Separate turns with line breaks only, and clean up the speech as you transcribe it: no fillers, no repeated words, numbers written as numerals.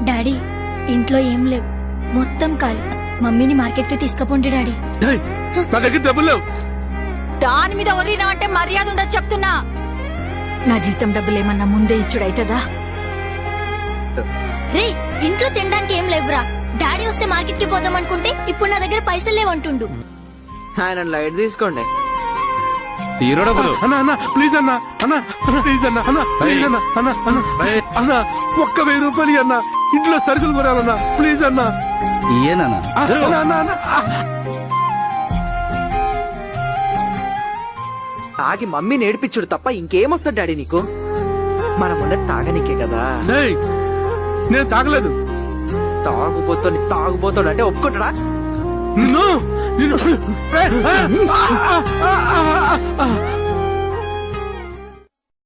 Daddy ఇంట్లో ఏం లేవు, మొత్తం ఖాళీ. మమ్మీని మార్కెట్ కి తీసుకుపోండి డాడీ.
ఏయ్, నా దగ్గర డబ్బులు లేవు.
దాని మీద ఒర్రినావంటే మర్యాద ఉండదు చెప్తున్నా. నా జీతం డబ్బులేమన్నా ముందే ఇచ్చుడైతదా?
రే, ఇంట్లో తినడానికి ఏం లేవురా. డాడీ వస్తే మార్కెట్ కి పోదాం అనుకుంటే ఇప్పుడు నా దగ్గర పైసలు లేవంటుండు.
ఆయన లైట్ తీసుకోండి.
తీరు డబ్బులు.
అన్న అన్న ప్లీజ్ అన్న, అన్న ప్లీజ్ అన్న, అన్న ప్లీజ్ అన్న, అన్న అన్న అన్న ఒక్క 1000 రూపాయలు అన్న, ఇంట్లో సరుకులు కొనాలన్నా ప్లీజ్ అన్న.
ఏనా
అన్న అన్న అన్న
తాగి మమ్మీని ఏడిపించుడు తప్ప ఇంకేమొస్తాడు డాడీ నీకు? మనం ఉన్నది తాగనికే కదా.
ఏయ్, నేను తాగలేదు.
తాగుపోతాడు అంటే ఒప్పుకుంటాడా?
నిన్ను నిన్ను